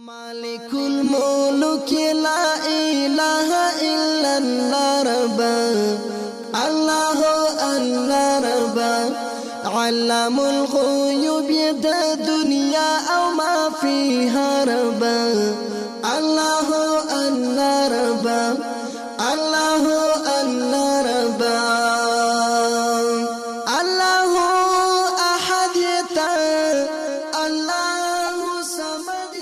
مالك الملك لا إله إلا الله رب الله الله رب علام الغيوب يد الدنيا أو ما فيها رب الله الله رب الله الله رب الله أحد الله صمد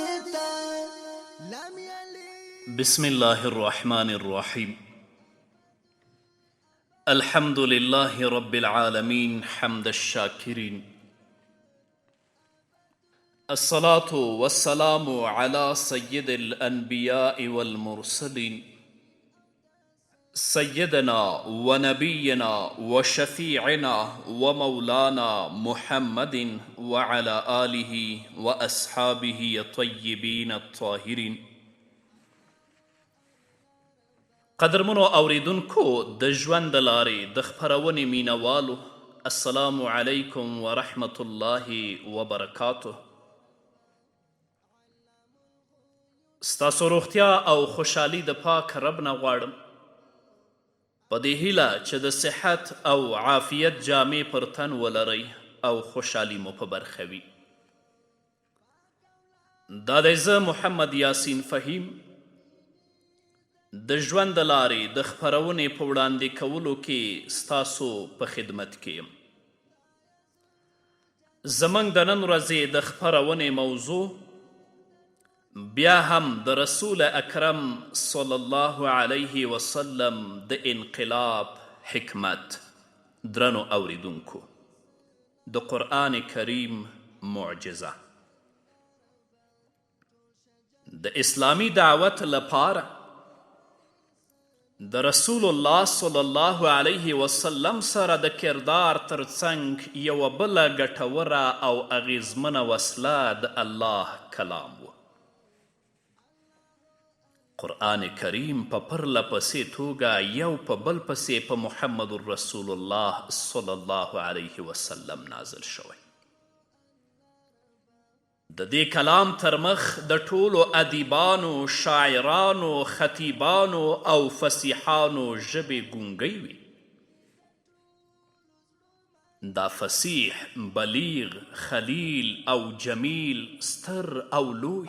لم يلد. بسم الله الرحمن الرحيم. الحمد لله رب العالمين حمد الشاكرين. الصلاة والسلام على سيد الأنبياء والمرسلين سيدنا ونبينا وشفيعنا ومولانا محمد وعلى آله وأصحابه الطيبين الطاهرين. قدرمنو اوریدونکو د ژوند د لارې د خپرونې مینوالو، السلام علیکم ورحمة الله وبرکاته. ستاسو روغتیا او خوشحالي د پاک رب نه غواړم، په دې هیله چې د صحت او عافیت جامې پر تن ولرئ او خوشحالي مو په برخه وي. دا دی زه محمد یاسین فهیم د ژوند د لارې د خپرونې په وړاندې کولو کې ستاسو په خدمت کې یم. زموږ د نن ورځې د خپرونې موضوع بیا هم د رسول اکرم صلی الله علیه وسلم د انقلاب حکمت. درنو اوریدونکو، د قرآن کریم معجزه د اسلامی دعوت لپاره د رسول الله صلی الله علیه وسلم سره د کردار ترڅنګ یوه بله ګټوره او اغیزمنه وسله د الله کلام و. قرآن کریم په پرله پسې توګه یو په بل پسې په محمد رسول الله صلی الله علیه وسلم نازل شوی. د دې کلام تر مخ د ټولو ادیبانو، شاعرانو، خطیبانو او فصیحانو ژبې ګونګۍ وي. دا فصیح، بلیغ، خلیل او جمیل، ستر او لوی،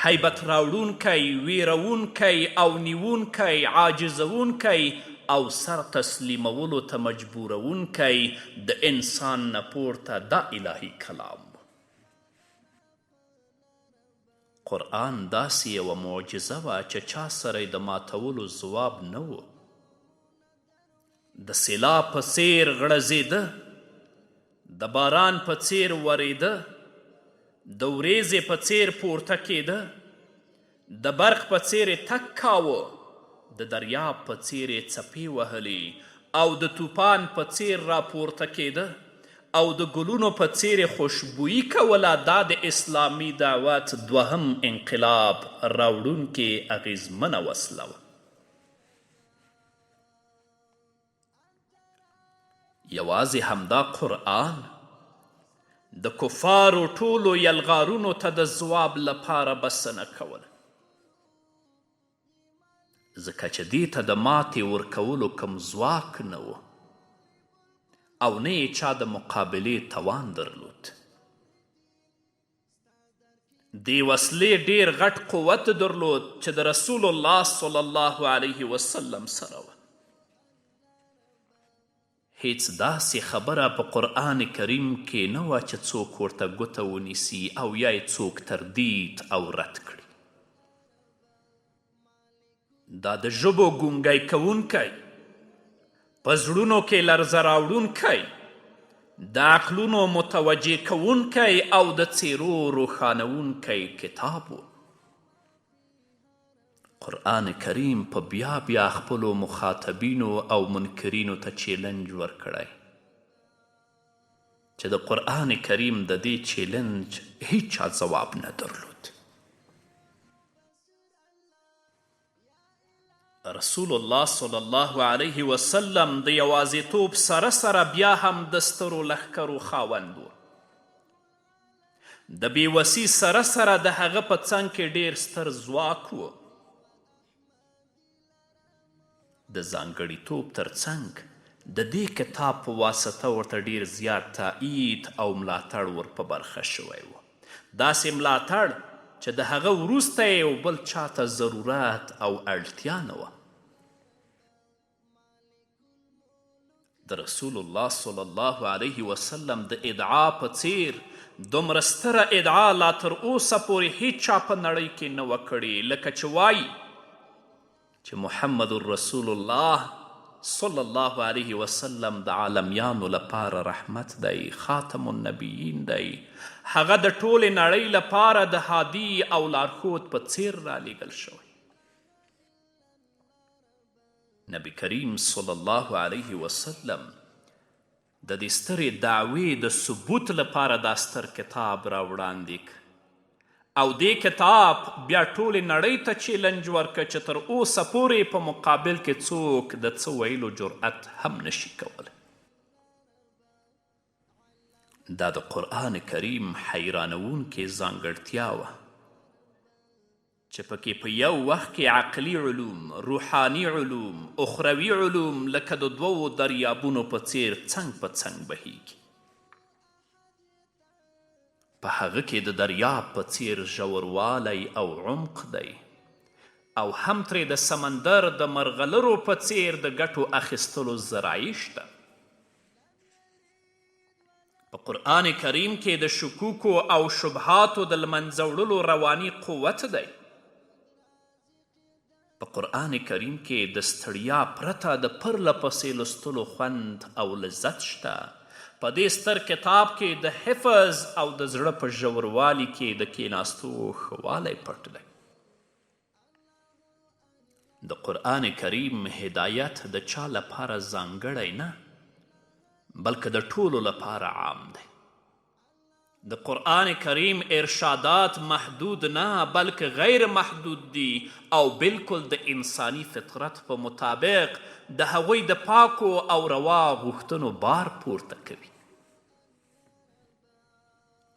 هیبت راوړونکی، ویرونکی او نیونکی، عاجزونکی او سر تسلیمولو ته مجبورونکی د انسان نه پورته دا الهي کلام. قرآن داسې یوه معجزه وه چې چا سره د ماتولو ځواب نه و. د سیلاب په څیر غړزېده، د باران په څیر ورېده، د وریځې په څیر پورته کېده، د برق په څیر تک کاوه، د دریاب په څیر څپې وهلې او د طوفان په څیر راپورته کېده او د ګلونو په څیر خوشبویي کوله. دا د اسلامي دعوت دوهم انقلاب راوړونکې اغیزمنه وسله وه. یوازې همدا قرآن د کفارو ټولو یلغارونو ته د ځواب لپاره بسنه کوله، ځکه چې دې ته د ماتې ورکولو کوم ځواک نه و او نه یې چا د مقابلې توان درلود. دې وسلې ډیر غټ قوت درلود چې د رسول الله صلی الله علیه وسلم سره وه. هیڅ داسې خبره په قرآن کریم کې نه وه چې څوک ورته ګوته ونیسي او یا یې څوک تردید او رد کړي. دا د ژبو ګونګی کوونکی، په زړونو کې لرزه راوړونکی، د عقلونو متوجه کوونکی او د څیرو روښانوونکی کتاب و. قرآن کریم په بیا بیا خپلو مخاطبینو او منکرینو ته چیلنج ورکړی چې د قرآن کریم د دې چیلنج هیچا ځواب نه درلود. رسول الله صلی الله علیه وسلم د یوازیتوب سره سره بیا هم د سترو لښکرو خاوند و. د بېوسي سره سره د هغه په څنګ کې ډیر ستر ځواک و. د ځانګړیتوب تر څنګ د دې کتاب په واسطه ورته ډیر زیات تایید او ملاتړ ور په برخه شوی و. داسې ملاتړ چې د هغه وروسته یې یو بل چاته ضرورت او اړتیا نه وه. د رسول الله صلی الله علیه وسلم د ادعا په څیر دومره ستره ادعا لا تر اوسه پورې هیچ چا په نړۍ کې نه وه کړې، لکه چې وایي چې محمد رسول الله صلی الله علیه وسلم د عالمیانو لپاره رحمت دی، خاتم النبیین دی، هغه د ټولې نړۍ لپاره د هادي او لارښود په څیر رالیږل شوی. نبی کریم صلی الله علیه وسلم د دې سترې دعوې د ثبوت لپاره دا ستر کتاب راوړاندې کړ او دې کتاب بیا ټولې نړۍ ته چیلنج ورکړه چې تر اوسه پورې په مقابل کې څوک د څه ویلو جرأت هم نشي کولی. دا د قرآن کریم حیرانوونکې ځانګړتیا وه چې پکې په یو وخت کې عقلي علوم، روحاني علوم، اخروي علوم لکه د دوو دریابونو په څیر څنګ په څنګ بهیږي. په هغه کې د دریاب په څیر ژوروالی او عمق دی او هم ترې د سمندر د مرغلرو په څیر د ګټو اخیستلو ذرایع شته. په قرآن کریم کې د شکوکو او شبهاتو د لمنځه وړلو رواني قوت دی. په قرآن کریم کې د ستړیا پرته د پرله پسې لوستلو خوند او لذت شته. په دې ستر کتاب کې د حفظ او د زړه په ژوروالي کې د کیناستو ښهوالی پټ دی. د قرآن کریم هدایت د چا لپاره ځانګړی نه بلکې د ټولو لپاره عام دی. د قرآن کریم ارشادات محدود نه بلکې غیر محدود دي او بالکل د انسانی فطرت په مطابق د هغوی د پاکو او روا غوښتنو بار پورته کوي.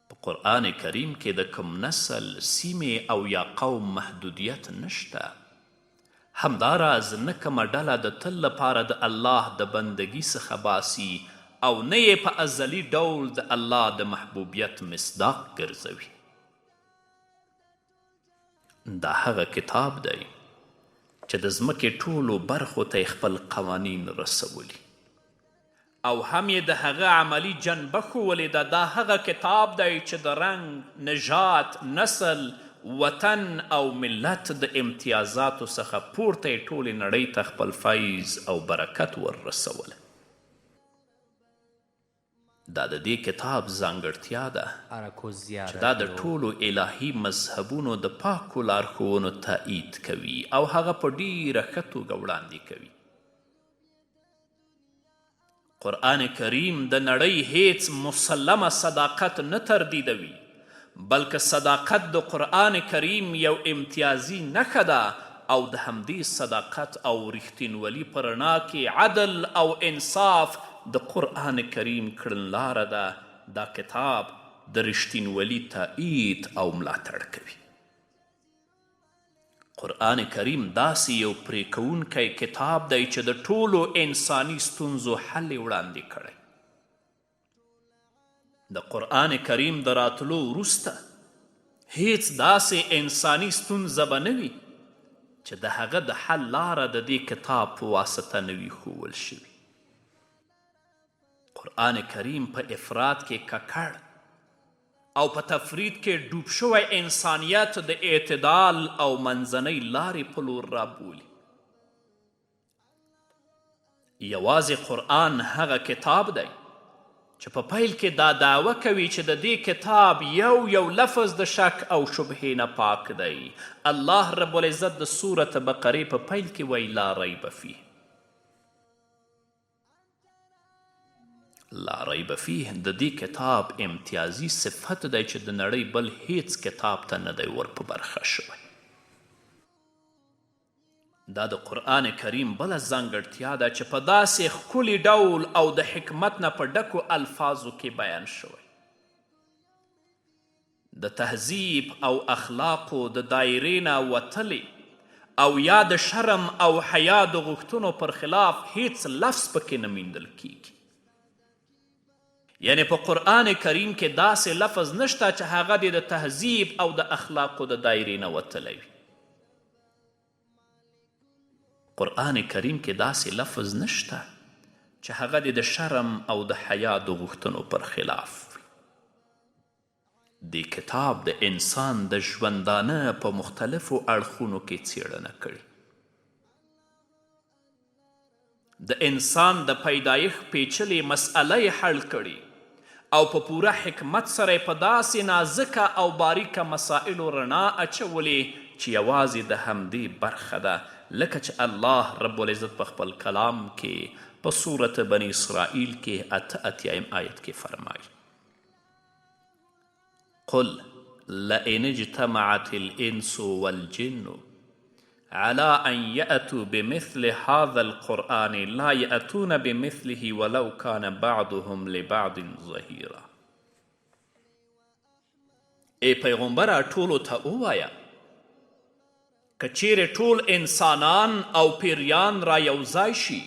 په قرآن کریم کې د کوم نسل، سیمې او یا قوم محدودیت نشته. همداراز نه کومه ډله د تل لپاره د الله د بندگی څخه باسي او نه یې په ازلي ډول د الله د محبوبیت مصداق ګرځوي. دا هغه کتاب دی چې د ځمکې ټولو برخو ته خپل قوانین رسولي او هم یې د هغه عملی جنبه ښوولې ده. دا هغه کتاب دی چې د رنګ، نژاد، نسل، وطن او ملت د امتیازاتو څخه پورته یې ټولې نړۍ ته خپل فیض او برکت ور رسولی. دا د دې کتاب ځانګړتیا ده چې دا د ټولو الهي مذهبونو د پاکو لارښوونو تایید کوي او هغه په ډیره ښه توګه وړاندې کوي. قرآن کریم د نړۍ هیڅ مسلمه صداقت نه تردیدوي بلکې صداقت د قرآن کریم یو امتیازي نښه ده او د همدې صداقت او رښتینولي په رڼا کې عدل او انصاف د قرآن کریم کړنلاره ده. دا کتاب د رښتینولي تایید او ملاتړ کوي. قرآن کریم داسې یو پرېکوونکی کتاب دی چې د ټولو انساني ستونزو حل یې وړاندې کړی. د قرآن کریم د راتلو وروسته هیڅ داسې انساني ستونزه به نه وي چې د هغه د حل لاره د دې کتاب په واسطه نه وي ښوول شوي. قرآن کریم په افراد کې ککړ او په تفرید کې ډوب شوی انسانیت د اعتدال او منځنۍ لارې په لور رابولي. یوازې قرآن هغه کتاب دی چې په پیل کې دا دعوه کوي چې د دې کتاب یو لفظ د شک او شبهې نه پاک دی. الله رب العزت د سورة بقرې په پیل کې وایي لا ریب فیه. لا ریب فیه د دې کتاب امتیازي صفت دی چې د نړۍ بل هیڅ کتاب ته نه دی ور په برخه شوی. دا د قرآن کریم بله ځانګړتیا ده چې په داسې ښکلي ډول او د حکمت نه په ډکو الفاظو کې بیان شوی. د تهذیب او اخلاقو د دایرې نه وتلې او یا د شرم او حیا د غوښتنو پر خلاف هیڅ لفظ پکې نه میندل کیږي. یعنی په قرآن کریم کې داسې لفظ نشته چې هغه د تهذیب او د اخلاقو د دایرې نه وتلی وي. قرآن کریم کې داسې لفظ نشته چې هغه د شرم او د حیا د غوښتنو پر خلاف وي. دې کتاب د انسان د ژوندانه په مختلفو اړخونو کې څیړنه کړې. د انسان د پیدایښت پیچلې مسئله یې حل کړي او په پوره حکمت سره په داسې نازکه او باریکه مسائلو رڼا اچولې چې یوازې د همدې برخه ده، لکه چې الله رب العزت په خپل کلام کې په صورت بنی اسرائیل کې 88 آیت کې فرمایي: قل لئن اجتمعت الانس والجن على ان يأتوا بمثل هذا القرآن لا يأتون بمثله ولو كان بعضهم لبعض ظهيرا. ای پیغمبره ټولو ته ووایه که چیرې ټول انسانان او پیریان را یوځای شي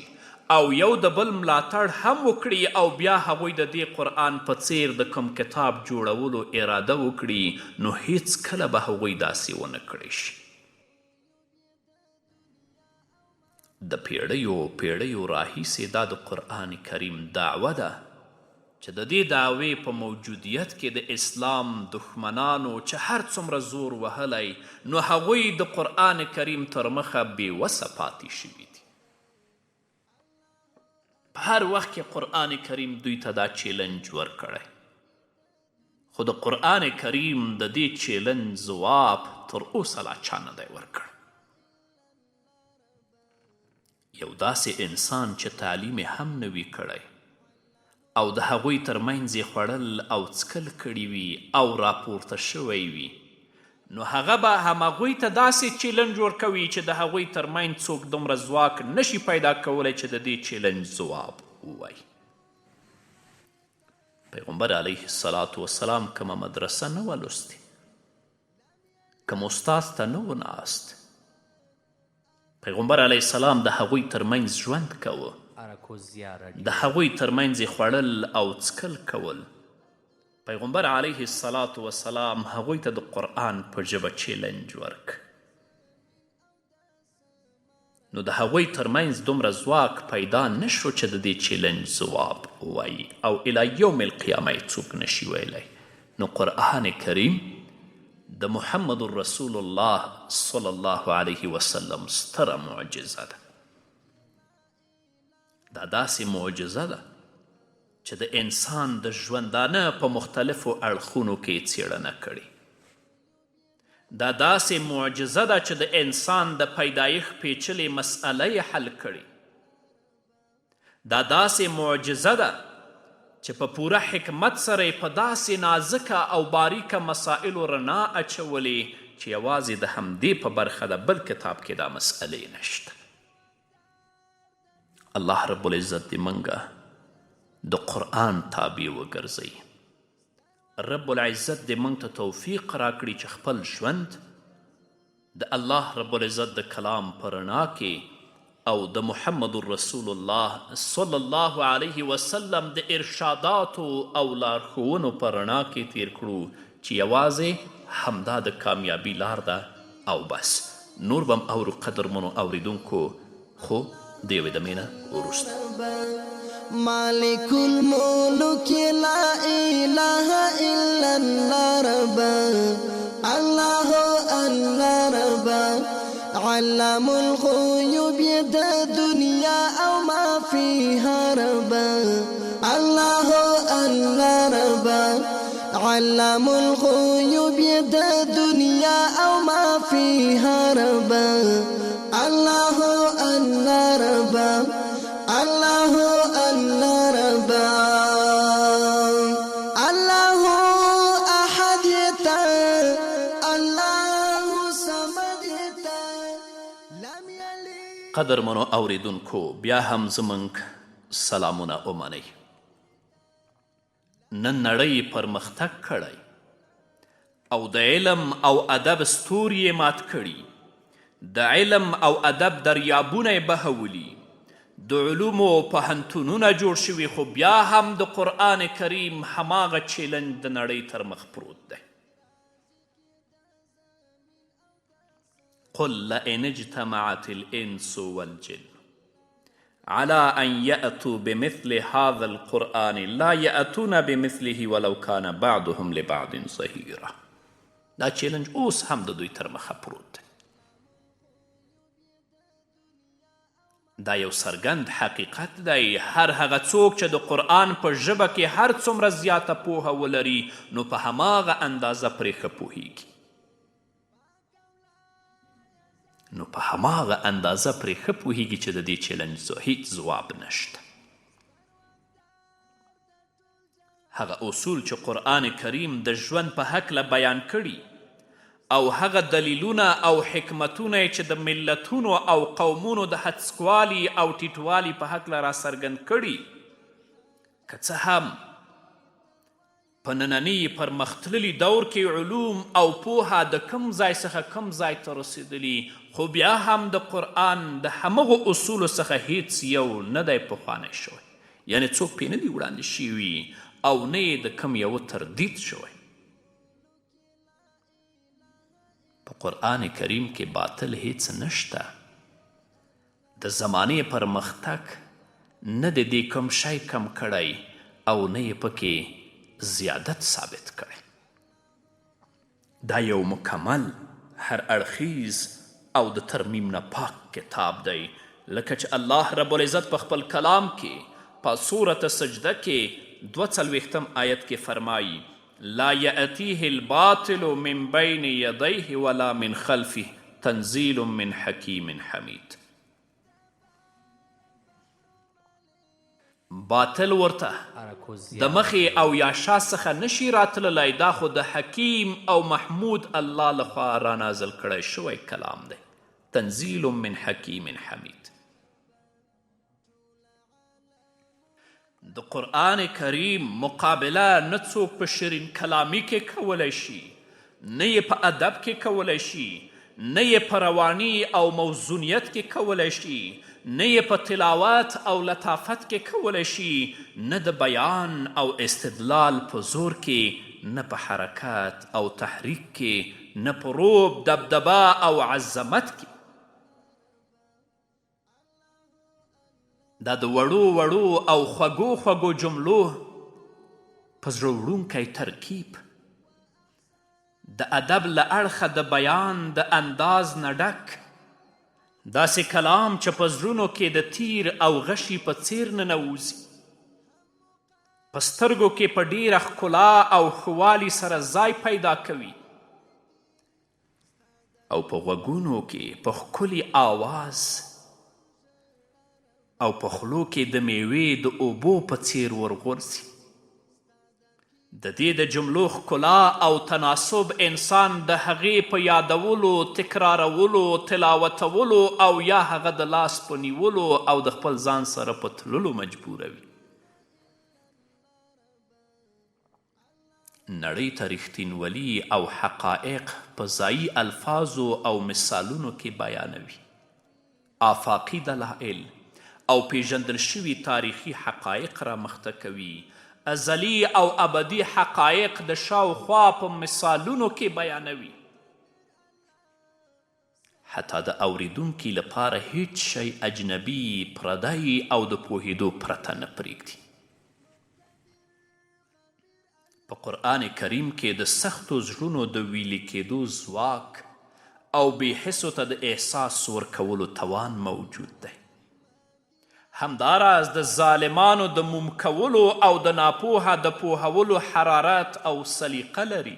او یو د بل ملاتړ هم وکړي او بیا هغوی د دې قرآن په څیر د کوم کتاب جوړولو اراده وکړي، نو هیڅ کله به هغوی داسې ونه کړی شي. د پیړیو راهیسې دا د قرآن کریم دعوه ده چې د دې دعوې په موجودیت کې د اسلام دښمنانو چې هر څومره زور وهلی، نو هغوی د قرآن کریم تر مخه بېوسه پاتې شوي دي. په هر وخت کې قرآن کریم دوی ته دا چیلنج ورکړی، خو د قرآن کریم د دې چیلنج ځواب تر اوسه لا چا نه دی ورکړ. یو داسې انسان چې تعلیم هم نه وي کړی او د هغوی ترمنځ یې خوړل او څکل کړي وي او راپورته شوی وي، نو هغه به همغوی ته داسې چیلنج ورکوي چې د هغوی ترمنځ څوک دومره ځواک نشي پیدا کولی چې د دې چیلنج ځواب ووایي. پیغمبر علیه السلام کومه مدرسه نه وه لوستې، کوم استاد ته نه و ناست. پیغمبر علیه السلام د هغوی ترمنځ ژوند کوه، د هغوی ترمنځ یې خوړل او څکل کول. پیغمبر علیه السلام هغوی ته د قرآن په ژبه چیلنج ورک، نو د هغوی ترمنځ دومره ځواک پیدا نشو چې د دې چیلنج ځواب ووایي او الی یوم القیامه یې څوک نشي ویلی. نو قرآن کریم د محمد رسول الله صلی الله علیه وسلم ستره معجزه ده. دا داسې معجزه ده چې د انسان د ژوندانه په مختلفو اړخونو کې څیړنه کړي. دا داسې معجزه ده چې د انسان د پیدایښت پیچلې مسئله یې حل کړي. دا داسې معجزه ده چې په پوره حکمت سره یې په داسې نازکه او باریکه مسائلو رڼا اچولې چې یوازې د همدې په برخه د بل کتاب کې دا مسئلې نشته. الله رب العزت دې منګه د قرآن تابع وګرځوي. رب العزت دې موږ ته توفیق راکړي چې خپل ژوند د الله رب العزت د کلام په رڼا کې او د محمد رسول الله صلی الله علیه وسلم د ارشاداتو او لارښوونو په رڼا کې تیر کړو چې یوازې همدا د کامیابی لار ده او بس. نور بم اورو قدرمنو اوریدونکو، خو د یوې دمې نه وروسته مالک الملک لا اله الا الله رب الله الله رب علام الغیوب د دنیا او ما فيها رب الله الله رب علام الغیوب د دنیا او ما فيها رب الله الله رب الله الله رب الله احد تا الله صمد تا لم یلد. قدرمنو اوریدونکو، بیا هم زموږ سلامونه ومنئ. نن نړۍ پرمختګ کړی او د علم او ادب ستوري یې مات کړي، د علم او ادب دریابونه یې بهولي، د علومو پوهنتونونه جوړ شوي، خو بیا هم د قرآن کریم هماغه چیلنج د نړۍ تر مخ پروت دی. قل لئن اجتمعت الانس والجن على ان يأتوا بمثل هذا القرآن لا يأتون بمثله ولو كان بعضهم لبعض ظهيرا. دا چیلنج اوس هم د دوی تر مخه پروت دی. دا یو څرګند حقیقت دی. هر هغه څوک چې د قرآن په ژبه کې هر څومره زیاته پوهه ولري نو په هماغه اندازه پرې ښه پوهیږي، چې د دې چیلنج هیڅ ځواب نشته. هغه اصول چې قرآن کریم د ژوند په هکله بیان کړي او هغه دلیلونه او حکمتونه چې د ملتونو او قومونو د هڅکوالي او ټیټوالي په هکله راڅرګند کړي، که څه هم په ننني پرمختللي دور کې علوم او پوهه د کم ځای څخه کم ځای ته رسېدلي، خو بیا هم د قرآن د همغو اصولو څخه هیڅ یو نه دی پخوانی شوی، یعنی څوک پرې نه دي وړاندې شوي او نه یې د کم یوه تردید شوی. په قرآن کریم کې باطل هیڅ نشته. د زمانې پرمختګ نه د دې کوم شی کم کړی او نه یې پکې زیادت ثابت کړی. دا یو مکمل هر اړخیز او د ترمیم نه پاک کتاب دی، لکه چې الله رب العزت په خپل کلام کې په سورة سجده کې 42 آیت کې فرمایي لا یأتیه الباطل من بین یدیه ولا من خلفه تنزیل من حکیم حمید. باطل ورته د مخې او یا شا څخه نشي راتللی، دا خو د حکیم او محمود الله لخوا رانازل کړی شوی کلام دی. تنزیل من حکیم حمید. د قرآن کریم مقابله نه څوک په شیرین کلامی کې کولی شي، نه یې په ادب کې کولی شي، نه یې په رواني او موزونیت کې کولی شي، نه یې په تلاوت او لطافت کې کولی شي، نه د بیان او استدلال په زور کې، نه په حرکت او تحریک کې، نه په روب دبدبه او عظمت کې. دا د وړو او خوږو جملو په زړه وړونکی ترکیب، د ادب له اړخه د بیان د انداز نه ډک، داسې کلام چې په زړونو کې د تیر او غشي په څیر ننوځي، په سترګو کې په ډیره ښکلا او ښوالي سره ځای پیدا کوي او په غوږونو کې په ښکلي آواز او په خولو کې د میوې د اوبو په څیر ورغورځي. د دې د جملو ښکلا او تناسب انسان د هغې په یادولو، تکرارولو، تلاوتولو او یا هغه د لاس په نیولو او د خپل ځان سره په تللو مجبوروي. نړۍ ته رښتینولي او حقایق په ځایي الفاظو او مثالونو کې بیانوي. آفاقي دلایل او پیژندل شوي تاریخي حقایق را مخته کوي. ازلی او ابدي حقایق د شاوخوا په مثالونو کې بیانوي. حتی د اوریدونکي لپاره هیڅ شی اجنبي، پردی او د پوهېدو پرته نه پرېږدي. په قرآن کریم کې د سختو زړونو د ویلي کېدو ځواک او بې حسو ته د احساس ورکولو توان موجود دی. همداراز د ظالمانو د موم کولو او د ناپوهه د پوهولو حرارت او سلیقه لري.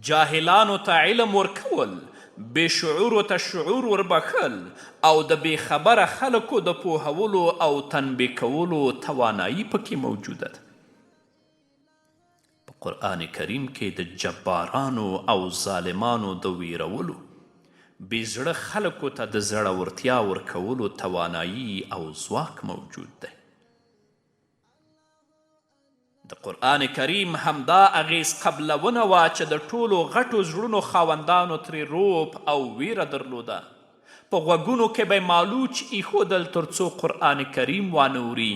جاهلانو ته علم ورکول، بې شعورو ته شعور وربخل او د بې خبره خلکو د پوهولو او تنبیه کولو توانایی پکې موجوده ده. په قرآن کریم کې د جبارانو او ظالمانو د ویرولو، بې زړه خلکو ته د زړورتیا ورکولو توانایی او ځواک موجود دی. د قرآن کریم همدا اغیز قبلونه وه چې د ټولو غټو زړونو خاوندانو ترې روب او ویره درلوده. په غوږونو کې به مالوچ ایښودل تر څو قرآن کریم وانوري،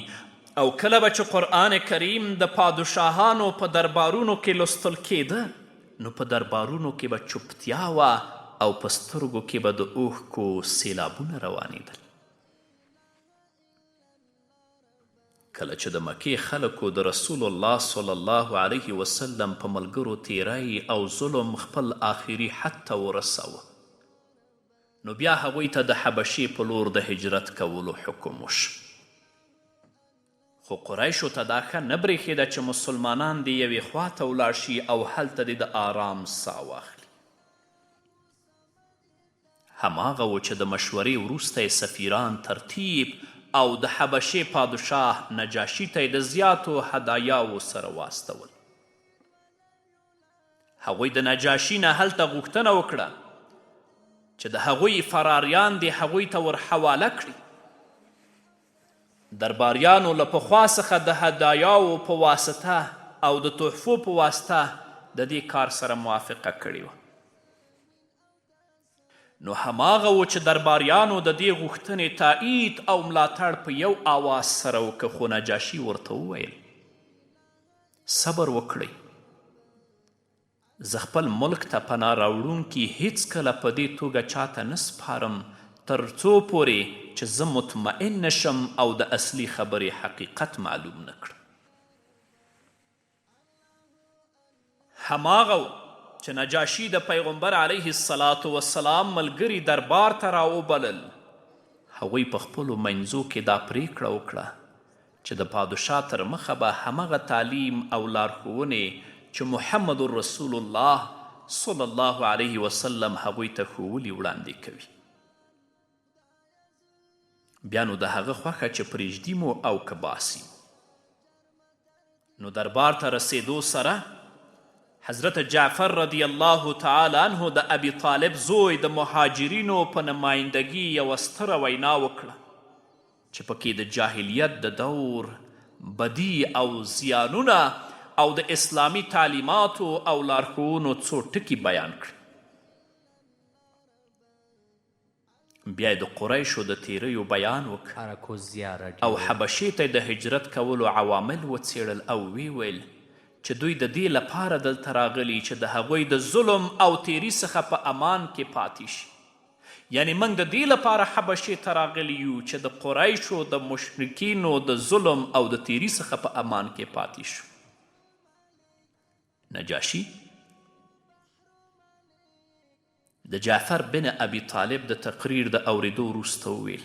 او کله به چې قرآن کریم د پادشاهانو په دربارونو کې لوستل کېده نو په دربارونو کې به چوپتیا وه او په سترګو کې به د اوښکو سیلابونه روانېدل. کله چې د مکې خلکو د رسول الله صلی الله علیه وسلم په ملګرو تیری او ظلم خپل آخري حد ته ورساوه، نو بیا هغوی ته د حبشې په لور د هجرت کولو حکم وشو. خو قریشو ته دا ښه نه برېښېده چې مسلمانان د یوې خوا ته ولاړ شي او هلته دې د آرام ساه واخلي. هماغه و چې د مشورې وروسته یې سفیران ترتیب او د حبشې پادشاه نجاشي ته یې د زیاتو هدایاو سره واستول. هغوی د نجاشي نه هلته غوښتنه وکړه چې د هغوی فراریان دې هغوی ته ور حواله کړي. درباریانو له پخوا څخه د هدایاو په واسطه او د تحفو په واسطه د دې کار سره موافقه کړې وه. نو هماغه و چې درباریانو د دې غوښتنې تایید او ملاتړ په یو آواز سره وکړه، خو نجاشي ورته وویل صبر وکړئ، زه خپل ملک ته پناه راوړونکي هیڅکله په دې توګه چاته نه سپارم تر څو پورې چې زه مطمئن نشم او د اصلي خبرې حقیقت معلوم نه کړم. هماغه چې نجاشي د پیغمبر علیه السلام ملګري دربار ته راوبلل، هغوی په خپلو منځو کې دا پریکړه وکړه چې د پادشاه تر مخه به همغه تعلیم او لارښوونې چې محمد رسول الله صلی الله علیه وسلم هغوی ته ښوولي وړاندې کوي. بیا نو د هغه خوښه چې پرېږدي مو او که باسي. نو دربار ته رسېدو سره حضرت جعفر رضی الله تعالی عنه د ابي طالب زوی د مهاجرینو په نمایندګي یوه ستره وینا وکړه چې پکې د جاهلیت د دور بدی او زیانونه او د اسلامي تعلیماتو او لارښوونو څو ټکي بیان کړي. بیا د قریشو د تیریو بیان وکړ او حبشې ته د هجرت کولو عوامل وڅېړل او ویل چې دوی د دې لپاره دلته راغلي چې د هغوی د ظلم او تیري څخه په امان کې پاتې شي. یعنی موږ د دې لپاره حبشې ته راغلي یو چې د قریشو د مشرکینو د ظلم او د تیري څخه په امان کې پاتې شو. نجاشي د جعفر بن ابي طالب د تقریر د اوریدو وروسته وویل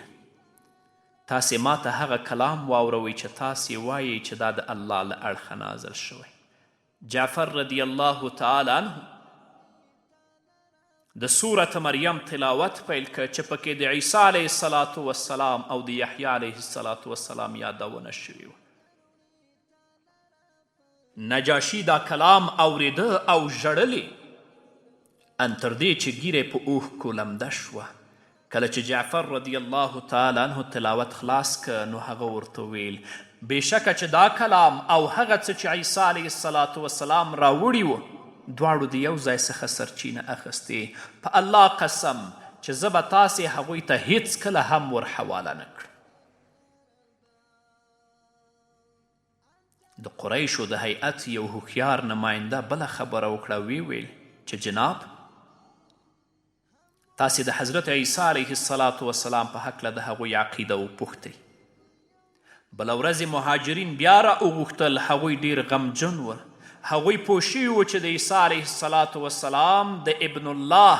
تاسې ما ته هغه کلام واوروئ چې تاسې وایئ چې دا د الله له اړخه نازل شوی. جعفر رضی الله تعالی عنه د سورة مریم تلاوت پیل که چې پکې د عیسی علیه السلام او د یحیی علیه السلام یادونه شوې وه. نجاشي دا کلام اوریده او ژړلې ان تر دې چې ګیره په اوښکو لمده شوه. کله چې جعفر رضی الله تعالی عنه تلاوت خلاص که نو هغه ورته ویل بېشکه چې دا کلام او هغه څه چې عیسی علیه السلام راوړي وه دواړو د یو ځای څخه سرچینه اخیستې. په الله قسم چې زه به تاسې هغوی ته هیڅکله هم ور حواله نه کړم. د قریشو د هیئت یو هوښیار نماینده بله خبره وکړه، ویل چې جناب تاسې د حضرت عیسی علیه السلام په هکله د هغوی عقیده وپوښتئ. بله ورځ مهاجرین بیا را وغوښتل، هغوی ډیر غمجن ول. هغوی پوه شوي وو چې د عیسی علیه السلام د ابن الله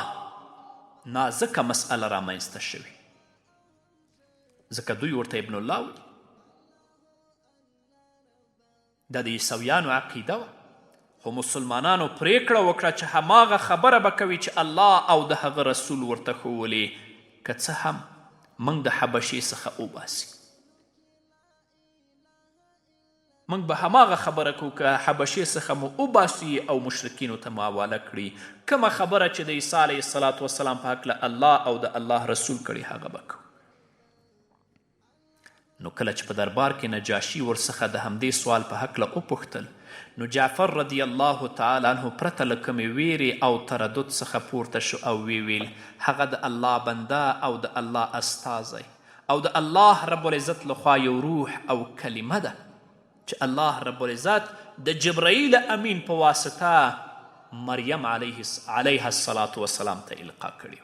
نازکه مسئله رامنځته شوې، ځکه دوی ورته ابن الله وایي. دا د عیسویانو عقیده وه، خو مسلمانانو پریکړه وکړه چې هماغه خبره به کوي چې الله او د هغه رسول ورته ښوولې، که څه هم موږ د حبشې څخه وباسي. موږ به هماغه خبره کوو که حبشې څخه مو وباسي او مشرکینو ته مو حواله کړي. کومه خبره چې د عیسی علیه السلام په هکله الله او د الله رسول کړي هغه به کوو. نو کله چې په دربار کې نجاشي ورڅخه د همدې سوال په هکله وپوښتل نو جعفر رضی الله تعالی عنه پرته له کومې ویرې او تردد څخه پورته شو او ویل هغه د الله بنده او د الله استازی او د الله رب العزت لخوا یو روح او کلمه ده چې الله رب العزت د جبرائیل امین په واسطه مریم علیها الصلاة والسلام ته القا کړي.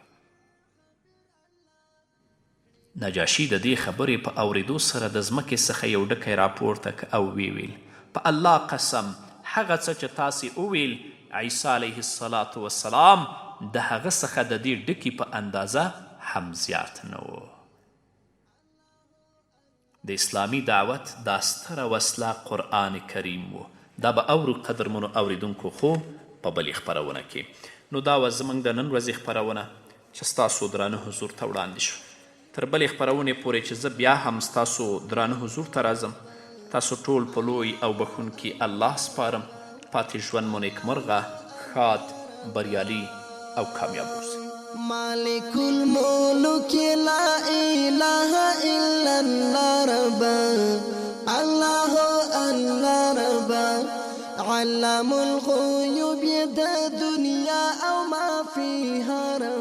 نجاشي د دې خبرې په اورېدو سره د ځمکې څخه یو ډکی راپورته که او ویل په الله قسم هغه څه چې تاسې وویل عیسی علیه الصلاة والسلام د هغه څخه د دې ډکي په اندازه هم زیات نه و. د اسلامي دعوت دا ستره وسله قرآن کریم و. دا به اورو قدرمنو اوریدونکو خو په بلې خپرونه کې. نو دا وه زموږ د نن ورځې خپرونه چې ستاسو درانه حضور ته وړاندې شو. تر بلې خپرونې پورې چې زه بیا هم ستاسو درانه حضور ته راځم تاسو ټول په لوی او بخونکي الله سپارم. پاتې ژوند مو نیکمرغه، ښاد، بریالي او کامیاب اوسئ. مالک الملک لا اله الا الله رب الله الله رب علام الغیوب د دنیا او ما فيها رب